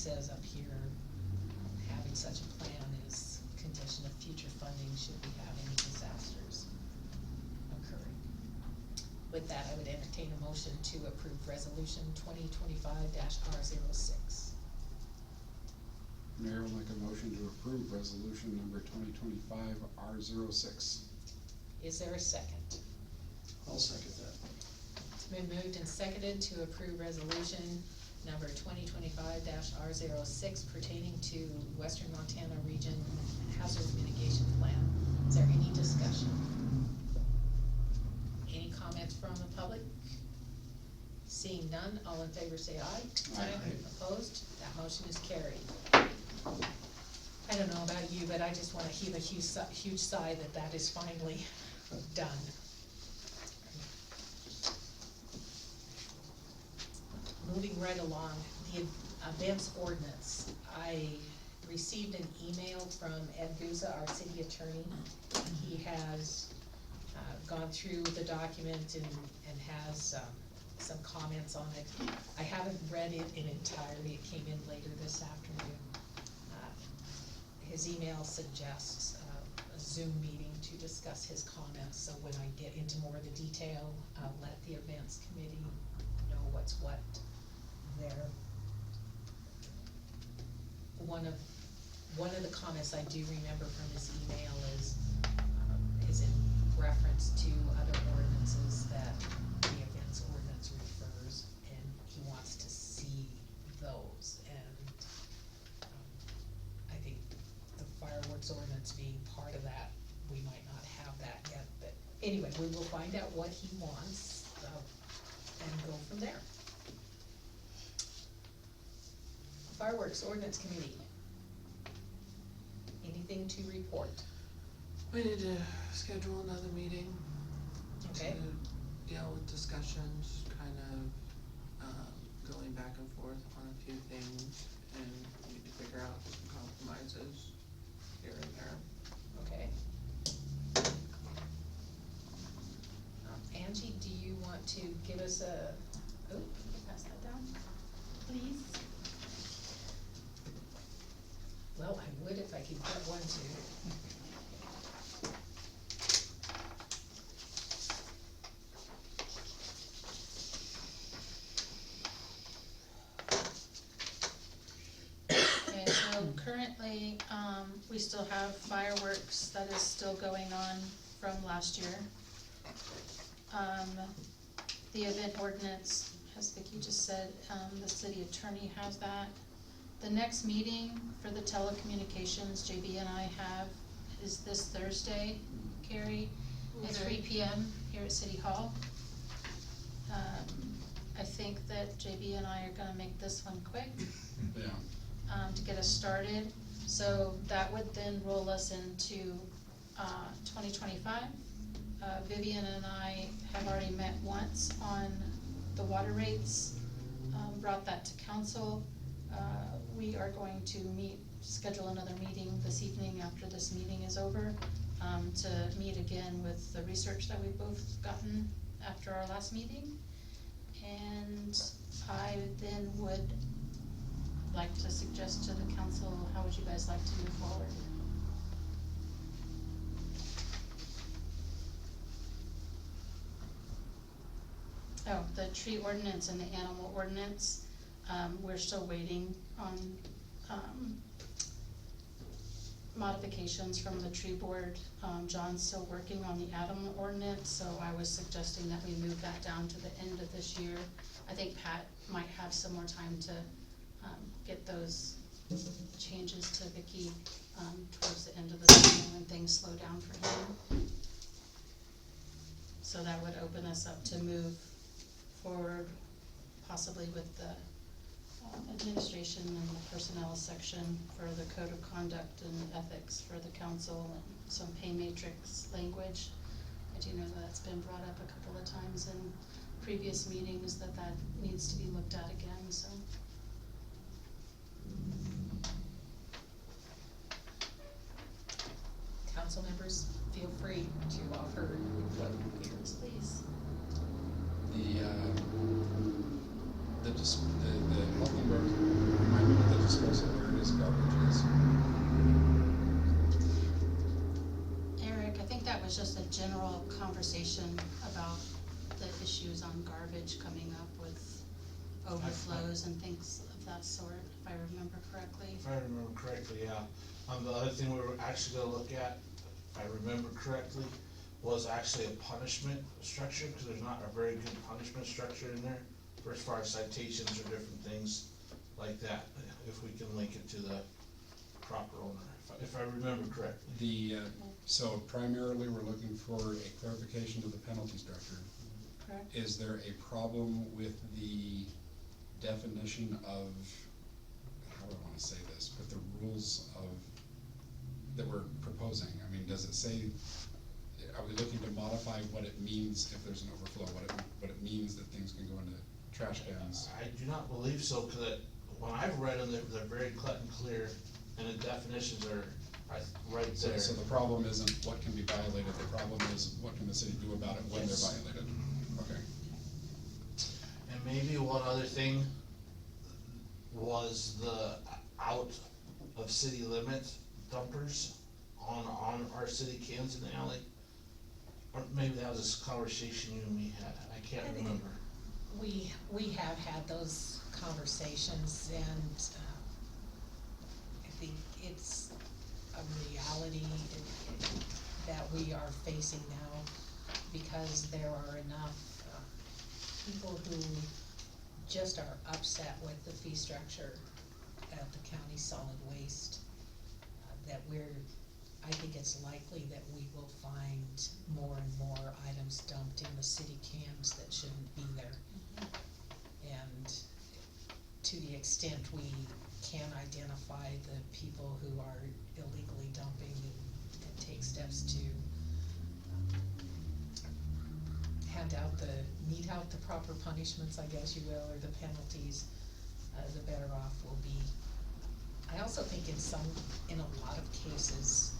says up here, having such a plan is condition of future funding should we have any disasters occurring. With that, I would entertain a motion to approve resolution 2025-R06. Mayor will make a motion to approve resolution number 2025-R06. Is there a second? I'll second that. It's been moved and seconded to approve resolution number 2025-R06 pertaining to Western Montana Region Hazard Mitigation Plan. Is there any discussion? Any comments from the public? Seeing none, all in favor say aye. Aye. Opposed? That motion is carried. I don't know about you, but I just wanna heave a huge sigh that that is finally done. Moving right along, the events ordinance. I received an email from Ed Guzza, our city attorney. He has gone through the document and has some comments on it. I haven't read it in entirety, it came in later this afternoon. His email suggests a Zoom meeting to discuss his comments, so when I get into more of the detail, I'll let the events committee know what's what there. One of the comments I do remember from his email is in reference to other ordinances that the events ordinance refers, and he wants to see those, and I think the fireworks ordinance being part of that, we might not have that yet, but anyway, we will find out what he wants, and go from there. Fireworks Ordinance Committee. Anything to report? We need to schedule another meeting Okay. to deal with discussions, kind of going back and forth on a few things, and we need to figure out some compromises here and there. Okay. Angie, do you want to give us a, oh, can you pass that down, please? Well, I would if I could get one to. Okay, so currently, we still have fireworks that is still going on from last year. The event ordinance, as Vicki just said, the city attorney has that. The next meeting for the telecommunications, JB and I have, is this Thursday, Carrie, at 3 p.m. here at City Hall. I think that JB and I are gonna make this one quick. Yeah. To get us started, so that would then roll us into 2025. Vivian and I have already met once on the water rates, brought that to council. We are going to schedule another meeting this evening after this meeting is over, to meet again with the research that we've both gotten after our last meeting. And I then would like to suggest to the council, how would you guys like to move forward? Oh, the tree ordinance and the animal ordinance, we're still waiting on, modifications from the tree board. John's still working on the animal ordinance, so I was suggesting that we move that down to the end of this year. I think Pat might have some more time to get those changes to Vicki towards the end of the summer when things slow down for him. So that would open us up to move forward possibly with the administration and the personnel section for the code of conduct and ethics for the council and some pay matrix language. I do know that's been brought up a couple of times in previous meetings that needs to be looked at again, so. Council members, feel free to offer input. Please. The remind me what the disposal areas garbage is? Eric, I think that was just a general conversation about the issues on garbage coming up with overflows and things of that sort, if I remember correctly. If I remember correctly, yeah. The other thing we were actually gonna look at, if I remember correctly, was actually a punishment structure, cause there's not a very good punishment structure in there, for as far as citations or different things like that, if we can link it to the proper owner, if I remember correctly. The, so primarily, we're looking for a clarification to the penalty structure. Correct? Is there a problem with the definition of, how do I wanna say this, but the rules of, that we're proposing? I mean, does it say, are we looking to modify what it means if there's an overflow, what it means that things can go into trash cans? I do not believe so, cause when I've read them, they're very cut and clear, and the definitions are right there. So the problem isn't what can be violated, the problem is what can the city do about it when they're Yes. violated? Okay. And maybe one other thing was the out of city limit dumpers on our city cans in the alley. Or maybe that was a conversation you and me had, I can't I think- remember. We have had those conversations, and I think it's a reality that we are facing now, because there are enough people who just are upset with the fee structure at the county solid waste, that I think it's likely that we will find more and more items dumped in the city cans that shouldn't be there. And to the extent we can identify the people who are illegally dumping and take steps to mete out the proper punishments, I guess you will, or the penalties, the better off we'll be. I also think in a lot of cases,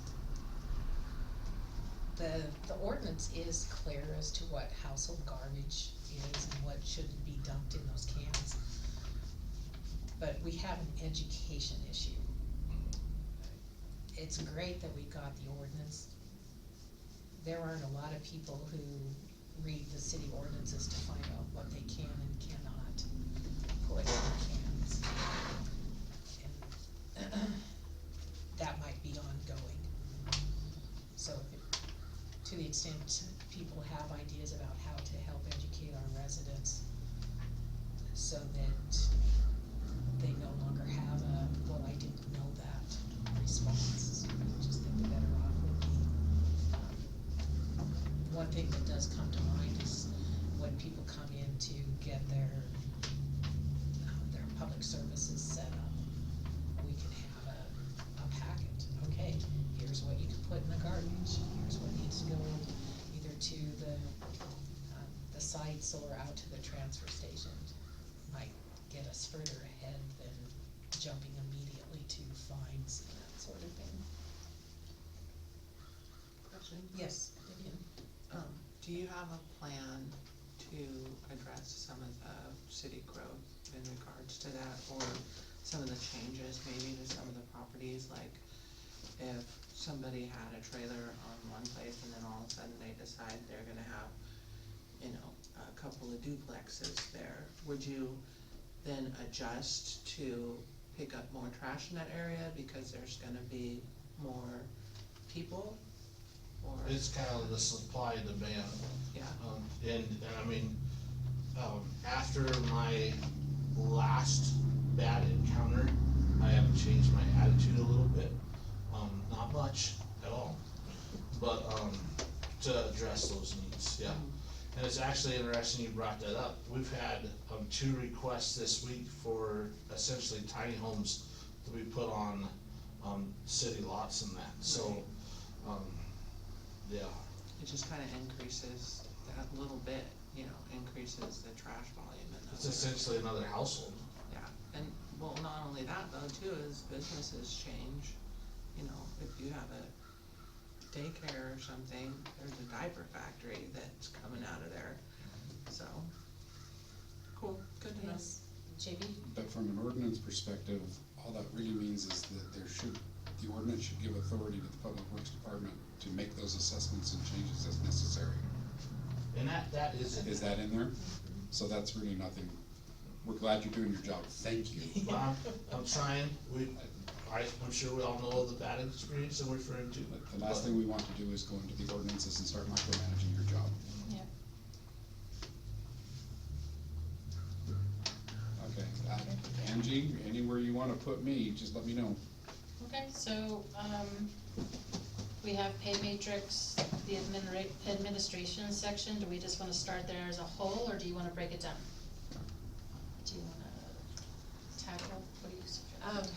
the ordinance is clear as to what household garbage is and what shouldn't be dumped in those cans. But we have an education issue. It's great that we've got the ordinance. There aren't a lot of people who read the city ordinances to find out what they can and cannot put in cans. And that might be ongoing. So to the extent people have ideas about how to help educate our residents so that they no longer have a, well, I didn't know that response. I just think the better off would be, one thing that does come to mind is when people come in to get their public services set up, we can have a packet. Okay, here's what you can put in the garbage, here's what needs to go either to the sites or out to the transfer station. Might get us further ahead than jumping immediately to fines and that sort of thing. Question? Yes, Vivian? Do you have a plan to address some of the city growth in regards to that, or some of the changes maybe to some of the properties, like if somebody had a trailer on one place and then all of a sudden they decide they're gonna have, a couple of duplexes there, would you then adjust to pick up more trash in that area because there's gonna be more people? Or, It's kind of the supply and demand. yeah, And I mean, after my last bad encounter, I have changed my attitude a little bit. Not much at all, but, to address those needs, yeah. And it's actually interesting you brought that up. We've had, 2 requests this week for essentially tiny homes to be put on, city lots and that, so, yeah. it just kinda increases that little bit, increases the trash volume in It's those. essentially another household. Yeah, and, well, not only that though, too, as businesses change, if you have a daycare or something, there's a diaper factory that's coming out of there, so. Cool, good to know. Yes, JB? But from an ordinance perspective, all that really means is that the ordinance should give authority to the Public Works Department to make those assessments and changes as necessary. And that is. Is that in there? So that's really nothing. We're glad you're doing your job. Thank you. But I'm trying, I'm sure we all know the bad experience I'm referring to. The last thing we want to do is go into the ordinances and start micromanaging your job. Yeah. Okay, Angie, anywhere you wanna put me, just let me know. Okay, so, we have pay matrix, the administration section, do we just wanna start there as a whole, or do you wanna break it down? Do you wanna tackle, what do you suggest?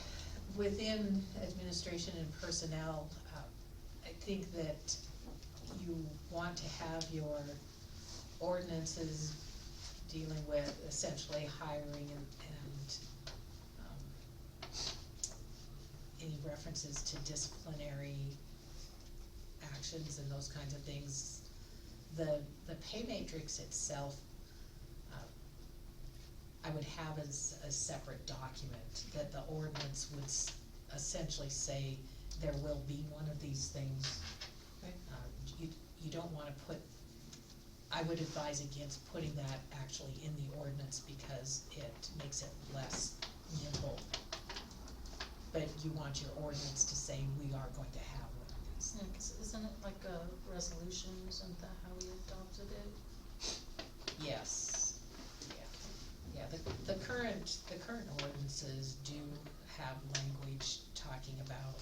Within administration and personnel, I think that you want to have your ordinances dealing with essentially hiring and any references to disciplinary actions and those kinds of things. The pay matrix itself, I would have as a separate document, that the ordinance would essentially say there will be one of these things. Okay. You don't wanna put, I would advise against putting that actually in the ordinance because it makes it less nimble. But you want your ordinance to say we are going to have one of these Yeah, things. 'cause isn't it like a resolution, isn't that how we adopted it? Yes, yeah, the current ordinances do have language talking about,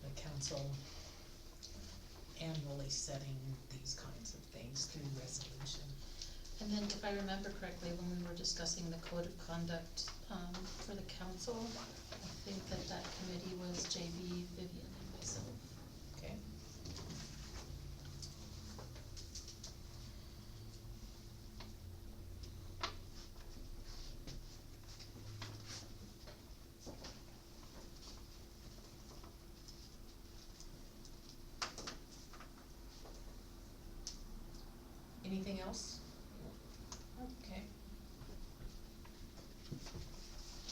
the council annually setting these kinds of things through resolution. And then if I remember correctly, when we were discussing the code of conduct, for the council, I think that committee was JB, Vivian, and myself. Okay. Anything else? Okay.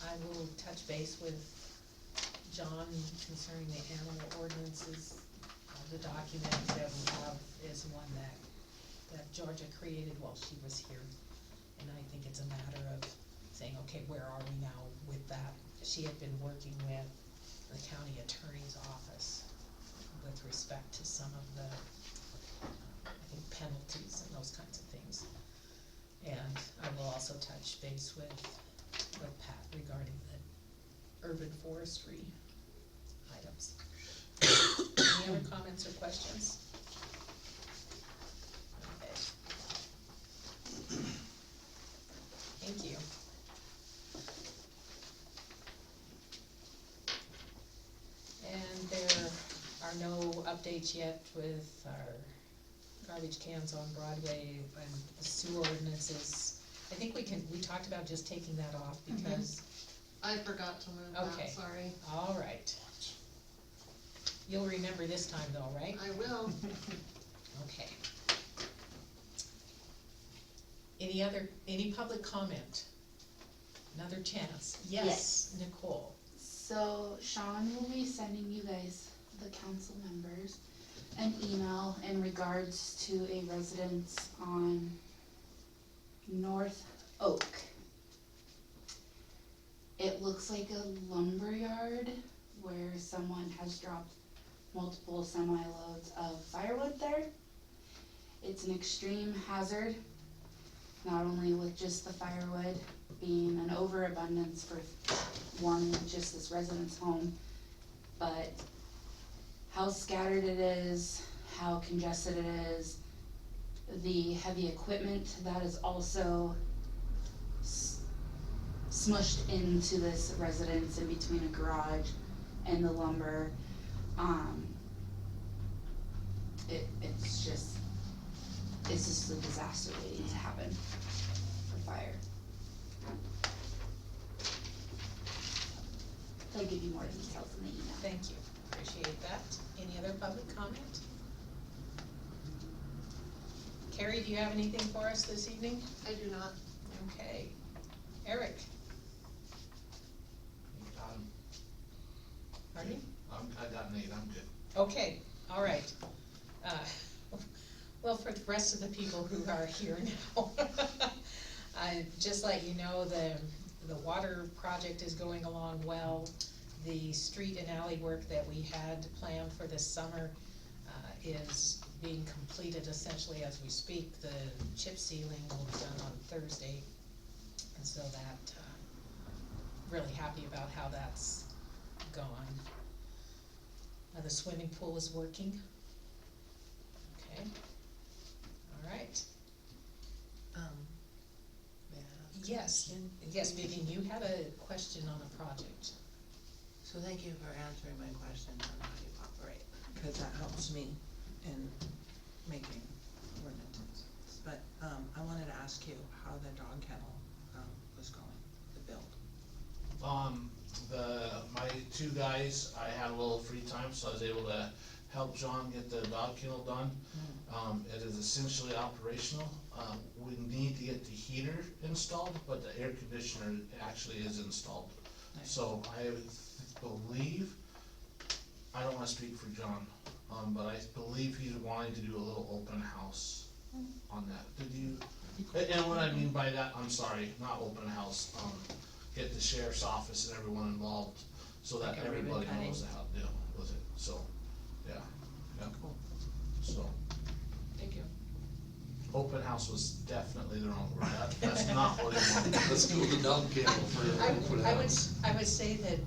I will touch base with John concerning the animal ordinances. The document that we have is one that Georgia created while she was here. And I think it's a matter of saying, okay, where are we now with that? She had been working with the county attorney's office with respect to some of the, I think, penalties and those kinds of things. And I will also touch base with Pat regarding the urban forestry items. Any other comments or questions? Okay. Thank you. And there are no updates yet with our garbage cans on Broadway and the sewer ordinances. I think we talked about just taking that off because, I forgot to move Okay. that, sorry. all right. You'll remember this time though, right? I will. Okay. Any public comment? Another chance? Yes, Yes. Nicole. So Sean will be sending you guys, the council members, an email in regards to a residence on North Oak. It looks like a lumber yard where someone has dropped multiple semi-loads of firewood there. It's an extreme hazard, not only with just the firewood being an overabundance for one, just this resident's home, but how scattered it is, how congested it is, the heavy equipment that is also smushed into this residence in between a garage and the lumber. It's just a disaster waiting to happen for fire. They'll give you more details in the email. Thank you, appreciate that. Any other public comment? Carrie, do you have anything for us this evening? I do not. Okay. Eric? Okay, all right. Well, for the rest of the people who are here now, I just let you know, the water project is going along well. The street and alley work that we had planned for this summer, is being completed essentially as we speak. The chip sealing will be done on Thursday, and so that, really happy about how that's gone. The swimming pool is working. Okay, all right. May I ask? Yes, yes, Vivian, you had a question on a project. So thank you for answering my question on how you operate, cause that helps me in making ordinances. But, I wanted to ask you how the dog kennel, was going, the build. My two guys, I had a little free time, so I was able to help John get the dog kennel done. It is essentially operational. We need to get the heater installed, but the air conditioner actually is installed. Nice. So I believe, I don't wanna speak for John, but I believe he's wanting to do a little open house on that. Did you, and what I mean by that, I'm sorry, not open house, get the sheriff's office and everyone involved, so that Like a ribbon everybody cutting? knows how to deal with it, so, yeah, Cool. so. Thank you. Open house was definitely the wrong word, that's not what he wanted. Let's go with the dog kennel for open house. I would say that,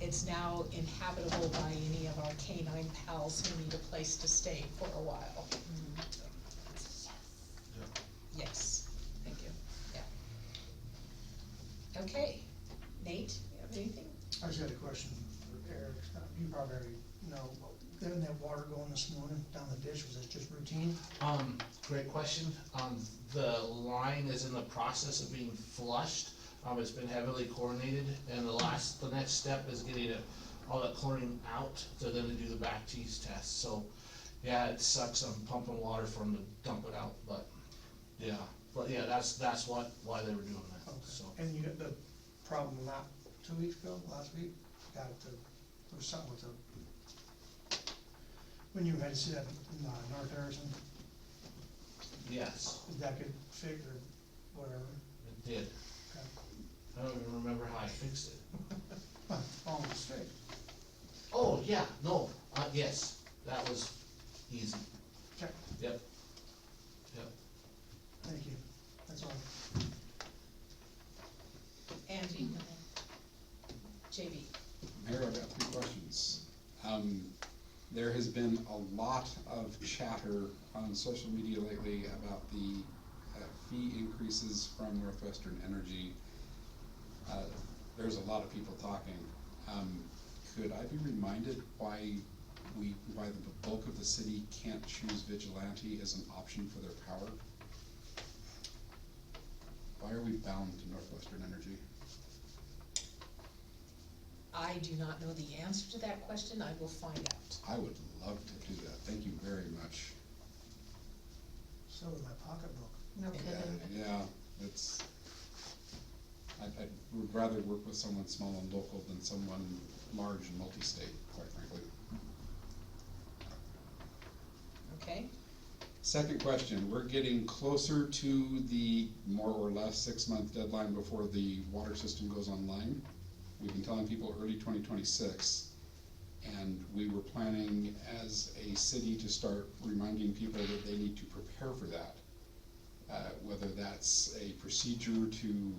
it's now inhabitable by any of our canine pals who need a place to stay for a while. Yes, Thank you. okay. Nate, you have anything? I just got a question for Eric. You probably already know, didn't that water going this morning down the ditch, was it just routine? Great question, the line is in the process of being flushed, it's been heavily chlorinated, and the next step is getting all that chlorine out, to then do the back teeth test, so, yeah, it sucks, I'm pumping water for them to dump it out, but, yeah, that's why they were doing that, Okay. so. And you got the problem not 2 weeks ago, last week, got it to, there was something with the, when you had to see that in North Harrison, Yes, did that get fixed or whatever? it did, Okay. I don't even remember how I fixed it. Almost straight. Oh, yeah, no, yes, that was easy, Okay, yep. thank you. That's all. Andy? JB? Mayor, I've got 3 questions. There has been a lot of chatter on social media lately about the fee increases from Northwestern Energy. There's a lot of people talking. Could I be reminded why the bulk of the city can't choose Vigilante as an option for their power? Why are we bound to Northwestern Energy? I do not know the answer to that question, I will find out. I would love to do that. Thank you very much. So in my pocketbook. No kidding. Yeah, it's, I would rather work with someone small and local than someone large and multi-state, quite frankly. Okay, Second question, we're getting closer to the more or less 6-month deadline before the water system goes online. We've been telling people early 2026, and we were planning as a city to start reminding people that they need to prepare for that. Whether that's a procedure to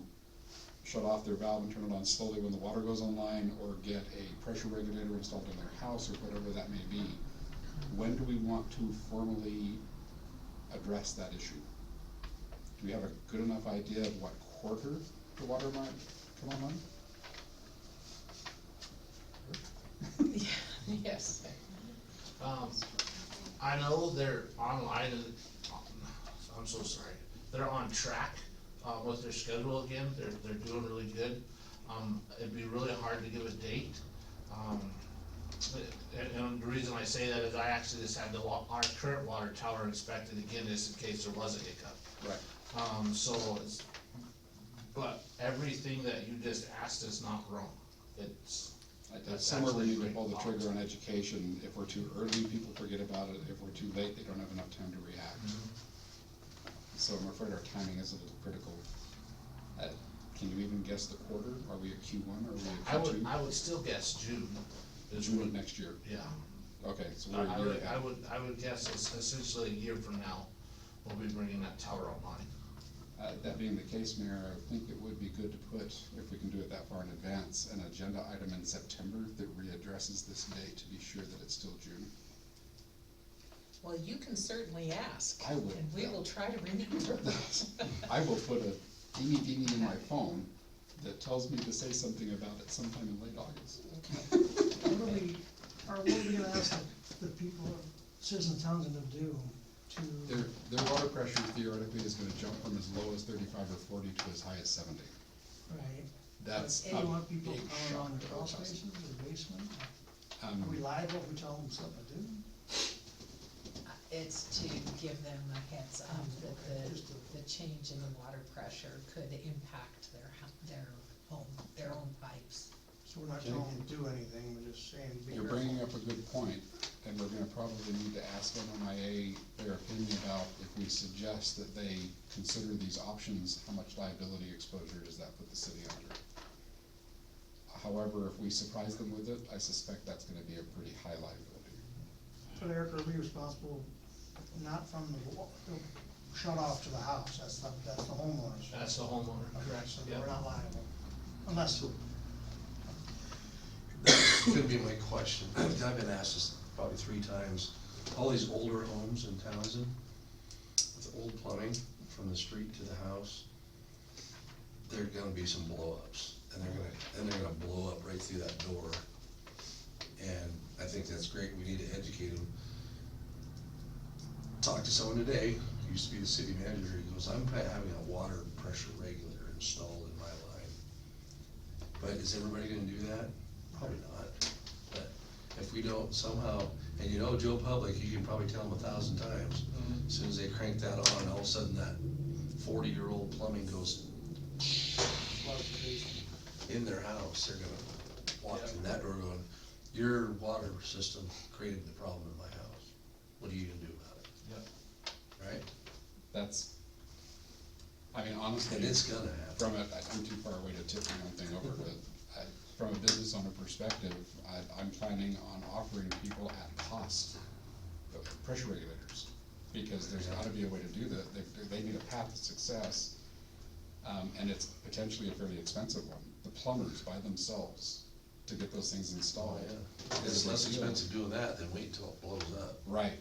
shut off their valve and turn it on slowly when the water goes online, or get a pressure regulator installed in their house, or whatever that may be. When do we want to formally address that issue? Do we have a good enough idea of what quarter the water might come online? yes. I know they're online, I'm so sorry, they're on track, with their schedule again, they're doing really good. It'd be really hard to give a date, and the reason I say that is I actually just had our current water tower inspected again, just in case there was a hiccup. Right. So but everything that you just asked is not wrong, it's, That's Somewhere we actually need to great pull the trigger thought. on education. If we're too early, people forget about it. If we're too late, they don't have enough time to react. So I'm afraid our timing is a little critical. Can you even guess the quarter? Are we at Q1 or are we I at would, Q2? I would still guess June. is June when- of next year. Yeah. Okay, so we're a I year would, ahead. I would guess it's essentially a year from now, we'll be bringing that tower online. That being the case, Mayor, I think it would be good to put, if we can do it that far in advance, an agenda item in September that readdresses this date to be sure that it's still June. Well, you can certainly ask. I will. And we will try to remember. I will put a dingy in my phone that tells me to say something about it sometime in late August. Okay. What are we gonna ask the people, citizens of Townsend to do to? Their water pressure theoretically is gonna jump from as low as 35 or 40 to as high as 70. Right. That's Do a you want people big pounding shock on to crawl our house. spaces or basement? Um, Are we liable if we tell them something to do? It's to give them a heads up that the change in the water pressure could impact their home, their own pipes. So we're not telling them to do anything, we're just saying be You're careful. bringing up a good point, and we're gonna probably need to ask MMIA their opinion about if we suggest that they consider these options, how much liability exposure does that put the city under? However, if we surprise them with it, I suspect that's gonna be a pretty high liability. But Eric, are we responsible not from the shut off to the house, that's the homeowners? That's the homeowner, Okay, correct? so Yep. we're not liable, unless, That's gonna be my question. I've been asked this probably 3 times. All these older homes in Townsend with old plumbing from the street to the house, there are gonna be some blow-ups. And they're gonna blow up right through that door. And I think that's great. We need to educate them. Talked to someone today, used to be the city manager, he goes, I'm having a water pressure regulator installed in my line. But is everybody gonna do that? Probably not. But if we don't somehow, and you know Joe Public, you can probably tell them 1,000 times. As soon as they crank that on, all of a sudden that 40-year-old plumbing goes in their house, they're gonna walk through that door going, your water system created the problem in my house. What are you gonna do about it? Yep. Right? That's, I mean, honestly. And it's gonna happen. I'm too far away to tip my own thing over, but from a business owner perspective, I'm planning on offering people at cost the pressure regulators. Because there's gotta be a way to do that, they need a path to success, and it's potentially a fairly expensive one. The plumbers by themselves to get those things installed. Yeah. is It's a less big deal. expensive doing that than wait until it blows up. Right,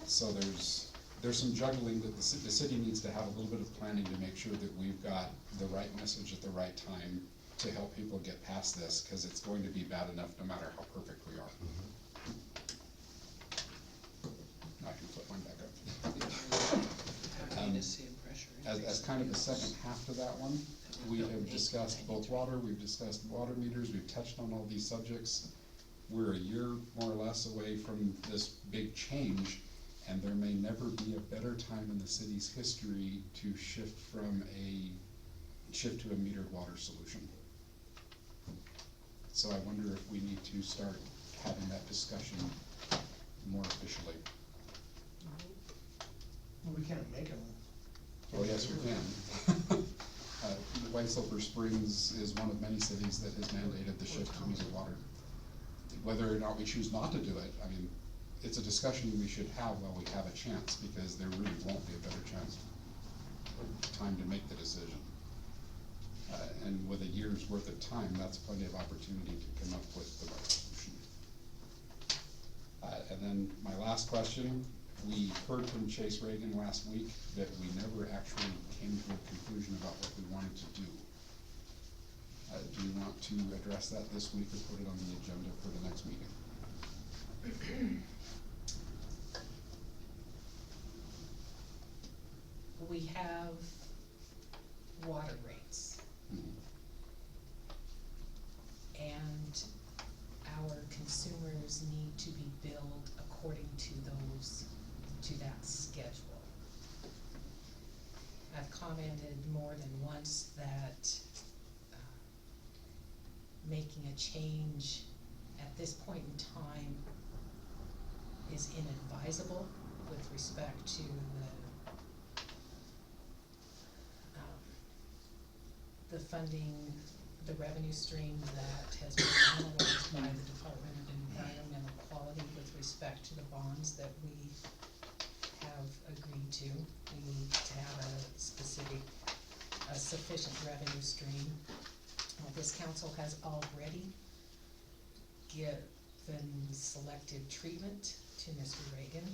so there's some juggling that the city needs to have a little bit of planning to make sure that we've got the right message at the right time to help people get past this, cause it's going to be bad enough no matter how perfect we are. Now I can flip mine back up. Happy to see pressure. As kind of the second half to that one, we have discussed both water, we've discussed water meters, we've touched on all these subjects. We're a year more or less away from this big change, and there may never be a better time in the city's history to shift to a metered water solution. So I wonder if we need to start having that discussion more officially. well, we can't make them. Oh, yes, we can. White Sulphur Springs is one of many cities that has mandated the shift to metered water. Whether or not we choose not to do it, I mean, it's a discussion we should have while we have a chance, because there really won't be a better chance time to make the decision. And with a year's worth of time, that's plenty of opportunity to come up with the right solution. And then my last question, we heard from Chase Reagan last week that we never actually came to a conclusion about what we wanted to do. Do you want to address that this week or put it on the agenda for the next meeting? We have water rates, and our consumers need to be billed according to that schedule. I've commented more than once that making a change at this point in time is inadvisable with respect to the funding, the revenue stream that has been analyzed by the Department of Environmental Quality with respect to the bonds that we have agreed to. We need to have a sufficient revenue stream. This council has already given selective treatment to Mr. Reagan.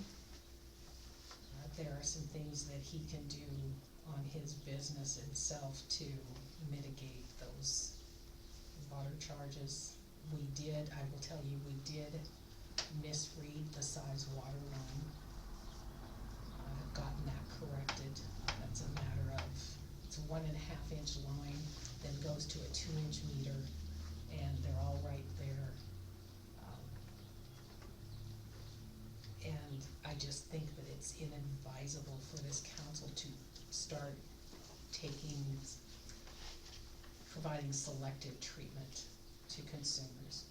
There are some things that he can do on his business itself to mitigate those water charges. We did, I will tell you, we did misread the size water line. I've gotten that corrected. That's a matter of, it's a 1.5 inch line, then goes to a 2-inch meter, and they're all right there. And I just think that it's inadvisable for this council to start providing selective treatment to consumers.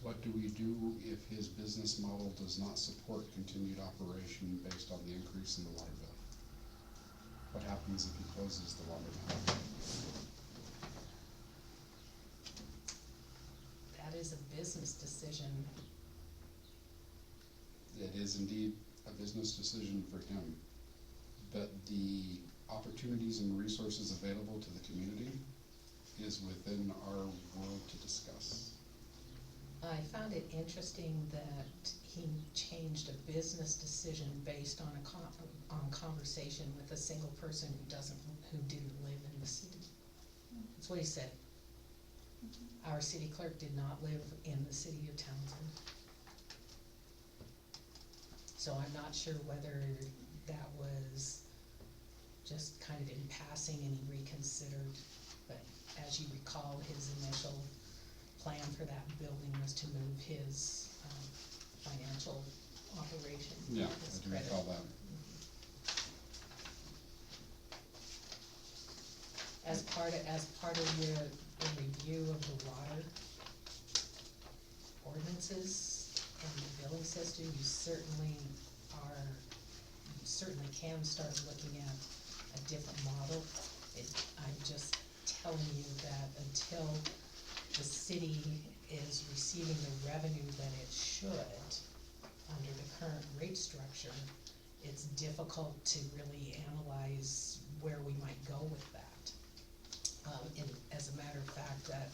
What do we do if his business model does not support continued operation based on the increase in the water bill? What happens if he closes the water bill? That is a business decision. It is indeed a business decision for him, but the opportunities and resources available to the community is within our world to discuss. I found it interesting that he changed a business decision based on on conversation with a single person who didn't live in the city. That's what he said. Our city clerk did not live in the city of Townsend. So I'm not sure whether that was just kind of in passing and he reconsidered, but as you recall, his initial plan for that building was to move his financial operation. Yeah, his I do credit. recall that. As part of your review of the water ordinances and the billing system, you certainly can start looking at a different model. I'm just telling you that until the city is receiving the revenue that it should under the current rate structure, it's difficult to really analyze where we might go with that. And as a matter of fact, that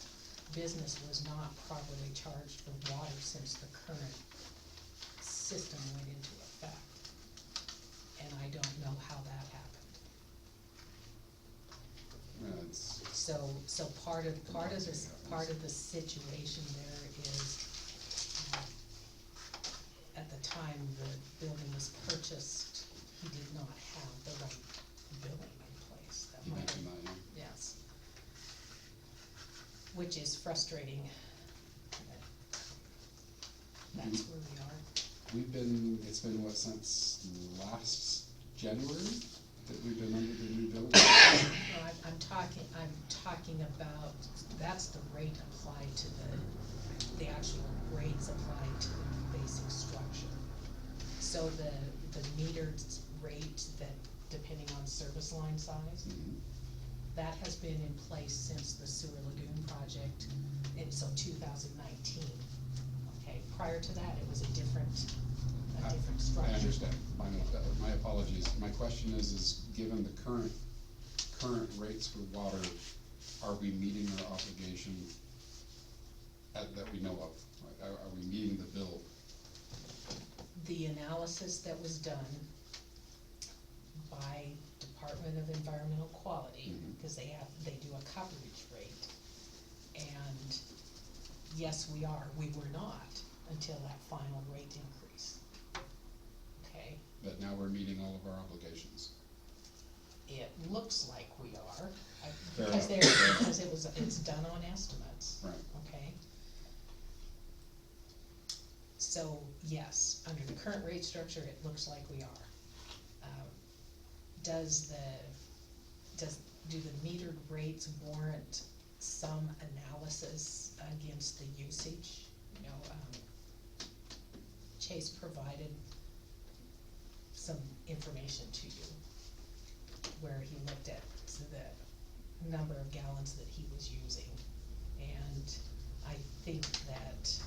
business was not properly charged for water since the current system went into effect. And I don't know how that happened. So part of the situation there is, at the time the building was purchased, he did not have the right billing in place. That You might have- mentioned that, yeah. Yes. Which is frustrating. That's where we are. It's been what, since last January that we've been under the new bill? No, I'm talking about, that's the rate applied to the actual rates applied to the basic structure. So the metered rate that, depending on service line size, Mhm. that has been in place since the Sewer Lagoon project, and so 2019. Okay, prior to that, it was a different structure. I understand. My apologies. My question is given the current rates for water, are we meeting our obligation that we know of? Right? Are we meeting the bill? The analysis that was done by Department of Environmental Quality, Mhm. because they do a coverage rate. And yes, we were not until that final rate increase. Okay, But now we're meeting all of our obligations. it looks like we are, Fair because enough. it's done on estimates. Right. Okay? So, yes, under the current rate structure, it looks like we are. Does the do the metered rates warrant some analysis against the usage? You know, Chase provided some information to you where he looked at the number of gallons that he was using. And I think that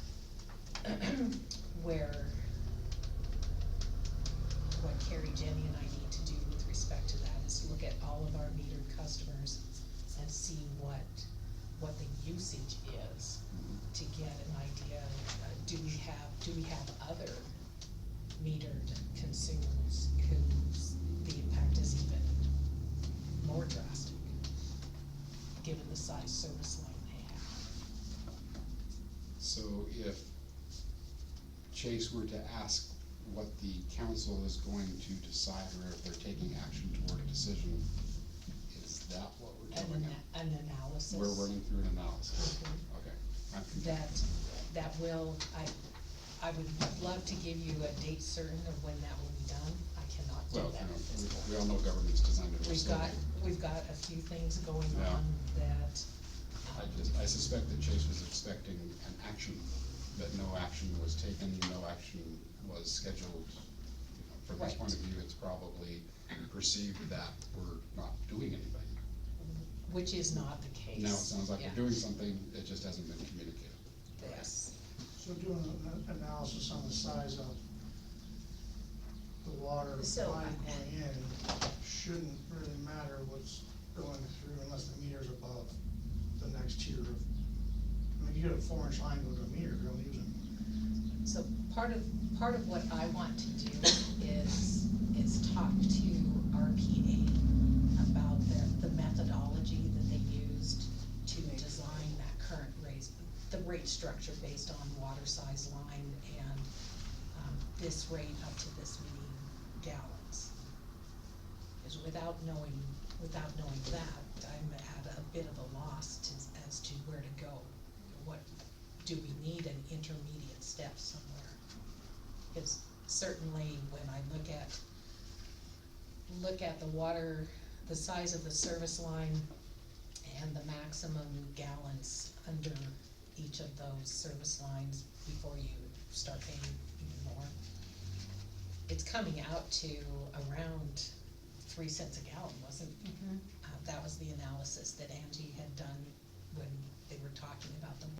what Carrie, Jenny, and I need to do with respect to that is look at all of our metered customers and see what the usage is, to get an idea, do we have other metered consumers whose the impact is even more drastic, given the size service line they have. So if Chase were to ask what the council is going to decide, or if they're taking action toward a decision, is that what we're doing? An analysis. We're running through an analysis, Mhm. okay. I'm confused. That will, I would love to give you a date certain of when that will be done. I cannot do Well, that you at this know, point. we all know government's designed to. We've got a few things going Yeah. on that, I suspect that Chase was expecting an action, but no action was taken, no action was scheduled. You know, from this Right. point of view, it's probably perceived that we're not doing anything. which is not the case. Now it sounds like Yeah. we're doing something, it just hasn't been communicated. Yes. So doing an analysis on the size of the water So, line going in shouldn't really matter what's going through unless the meter's above the next tier of, I mean, you get a 4-inch line go to a meter, you're only using. So part of what I want to do is talk to RPA about the methodology that they used to design that current the rate structure based on water size line and, this rate up to this many gallons. Is without knowing that, I'm at a bit of a loss as to where to go. What, do we need an intermediate step somewhere? Because certainly when I look at the water, the size of the service line and the maximum gallons under each of those service lines before you start paying even more, it's coming out to around 3 cents a gallon, wasn't it? That was the analysis that Angie had done when they were talking about the